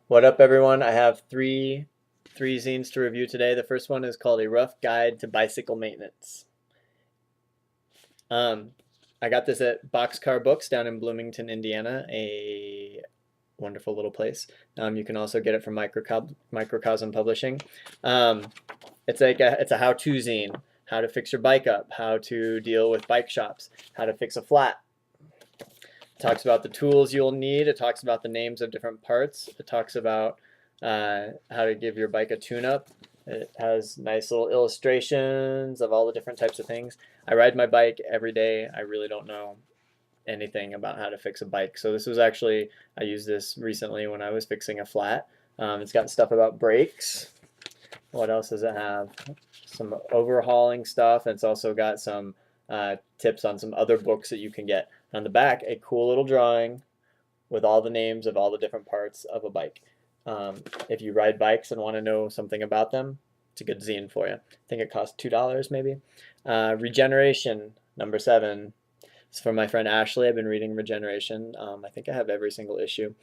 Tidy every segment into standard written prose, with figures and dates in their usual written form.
What up, everyone? I have three zines to review today. The first one is called A Rough Guide to Bicycle Maintenance. Um, I got this at Boxcar Books down in Bloomington, Indiana, a wonderful little place. You can also get it from Microcosm Publishing. Um, it's a how-to zine: how to fix your bike up, how to deal with bike shops, how to fix a flat. It talks about the tools you'll need. It talks about the names of different parts. It talks about how to give your bike a tune-up. It has nice little illustrations of all the different types of things. I ride my bike every day. I really don't know anything about how to fix a bike. So this was actually, I used this recently when I was fixing a flat. It's got stuff about brakes. What else does it have? Some overhauling stuff. It's also got some tips on some other books that you can get. On the back, a cool little drawing with all the names of all the different parts of a bike. If you ride bikes and want to know something about them, it's a good zine for you. I think it costs $2 maybe. Regeneration, number 7. It's from my friend Ashley. I've been reading Regeneration. I think I have every single issue.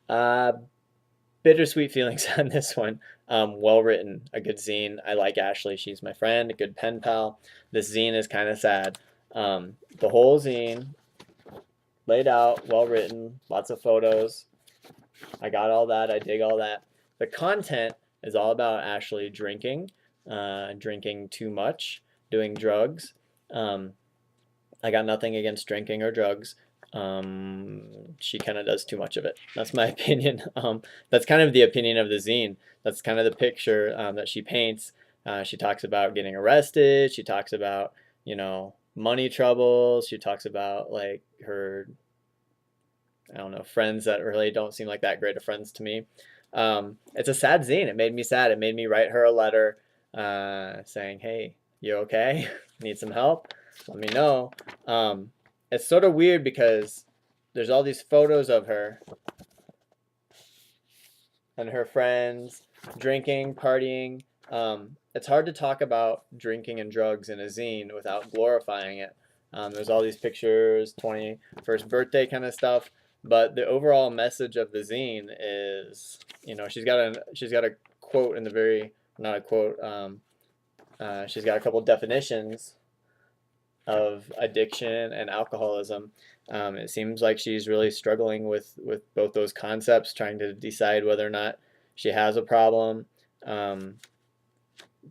Bittersweet feelings on this one. Well written, a good zine. I like Ashley. She's my friend, a good pen pal. This zine is kind of sad. The whole zine, laid out, well written, lots of photos. I got all that. I dig all that. The content is all about Ashley drinking, drinking too much, doing drugs. I got nothing against drinking or drugs. She kind of does too much of it. That's my opinion. That's kind of the opinion of the zine. That's kind of the picture that she paints. She talks about getting arrested. She talks about, money troubles. She talks about like her, I don't know, friends that really don't seem like that great of friends to me. It's a sad zine. It made me sad. It made me write her a letter saying, "Hey, you okay? Need some help? Let me know." It's sort of weird because there's all these photos of her and her friends drinking, partying. It's hard to talk about drinking and drugs in a zine without glorifying it. There's all these pictures, 21st birthday kind of stuff, but the overall message of the zine is, she's got a quote in the very, not a quote, she's got a couple definitions of addiction and alcoholism. It seems like she's really struggling with both those concepts, trying to decide whether or not she has a problem.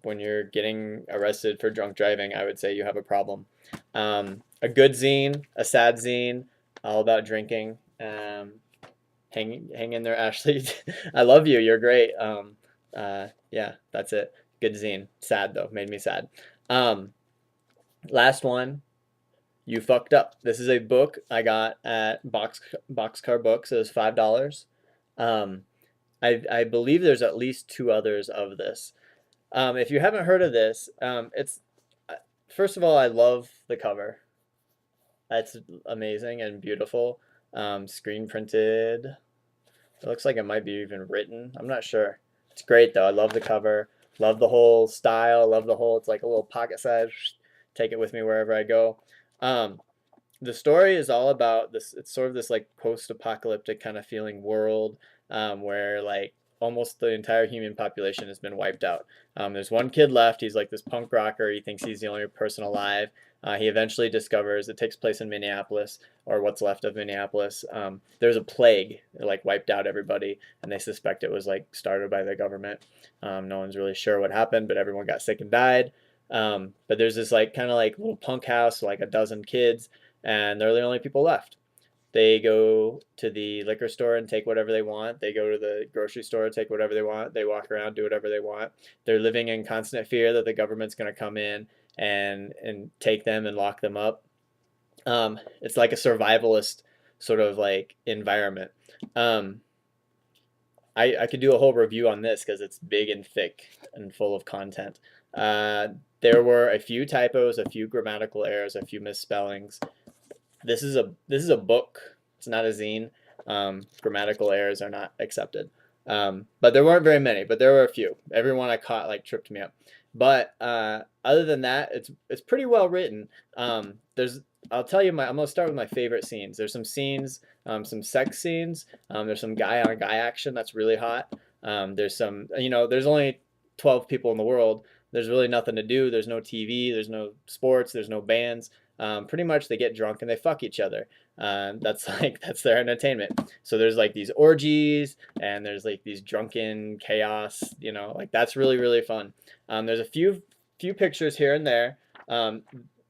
When you're getting arrested for drunk driving, I would say you have a problem. A good zine, a sad zine, all about drinking. Hang in there, Ashley. I love you. You're great. Yeah, that's it. Good zine. Sad though. Made me sad. Last one. You Fucked Up. This is a book I got at Boxcar Books. It was $5. I believe there's at least 2 others of this. If you haven't heard of this, it's first of all, I love the cover. It's amazing and beautiful. Screen printed. It looks like it might be even written. I'm not sure. It's great though. I love the cover. Love the whole style. Love the whole. It's like a little pocket size. Take it with me wherever I go. The story is all about this. It's sort of this like post-apocalyptic kind of feeling world where like almost the entire human population has been wiped out. There's one kid left. He's like this punk rocker. He thinks he's the only person alive. He eventually discovers it takes place in Minneapolis, or what's left of Minneapolis. There's a plague that like wiped out everybody, and they suspect it was like started by the government. No one's really sure what happened, but everyone got sick and died. But there's this like kind of like little punk house, like a dozen kids, and they're the only people left. They go to the liquor store and take whatever they want. They go to the grocery store, take whatever they want. They walk around, do whatever they want. They're living in constant fear that the government's going to come in and take them and lock them up. It's like a survivalist sort of like environment. I could do a whole review on this because it's big and thick and full of content. There were a few typos, a few grammatical errors, a few misspellings. This is a book. It's not a zine. Grammatical errors are not accepted. But there weren't very many, but there were a few. Everyone I caught like tripped me up. But other than that, it's pretty well written. There's I'll tell you I'm gonna start with my favorite scenes. There's some scenes, some sex scenes. There's some guy on guy action that's really hot. There's some, there's only 12 people in the world. There's really nothing to do. There's no TV. There's no sports. There's no bands. Pretty much they get drunk and they fuck each other. That's like that's their entertainment. So there's like these orgies and there's like these drunken chaos. Like that's really really fun. There's a few pictures here and there.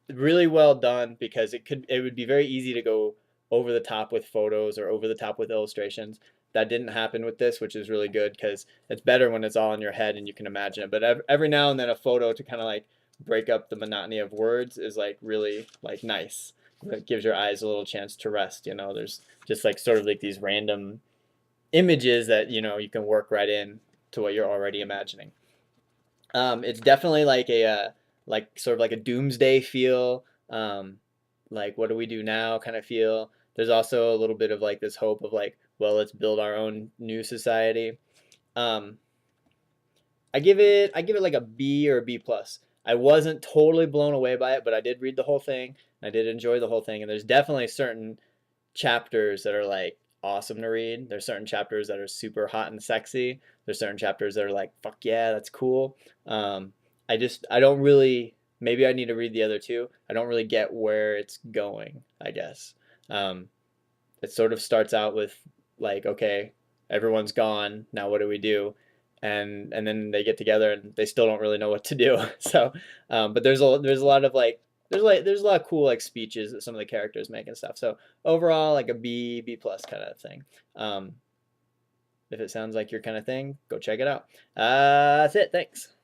Really well done because it would be very easy to go over the top with photos or over the top with illustrations. That didn't happen with this, which is really good because it's better when it's all in your head and you can imagine it. But every now and then a photo to kind of like break up the monotony of words is like really like nice. It gives your eyes a little chance to rest. There's just like sort of like these random images that you can work right in to what you're already imagining. It's definitely like like sort of like a doomsday feel, like what do we do now kind of feel. There's also a little bit of like this hope of like, well, let's build our own new society. Um, I give it like a B or a B plus. I wasn't totally blown away by it, but I did read the whole thing. I did enjoy the whole thing, and there's definitely certain chapters that are like awesome to read. There's certain chapters that are super hot and sexy. There's certain chapters that are like, fuck yeah, that's cool. I don't really, maybe I need to read the other two. I don't really get where it's going, I guess. Um, it sort of starts out with like, okay, everyone's gone. Now what do we do? And then they get together and they still don't really know what to do. So, but there's a lot of like there's a lot of cool like speeches that some of the characters make and stuff. So overall, like a B plus kind of thing. If it sounds like your kind of thing, go check it out. That's it. Thanks.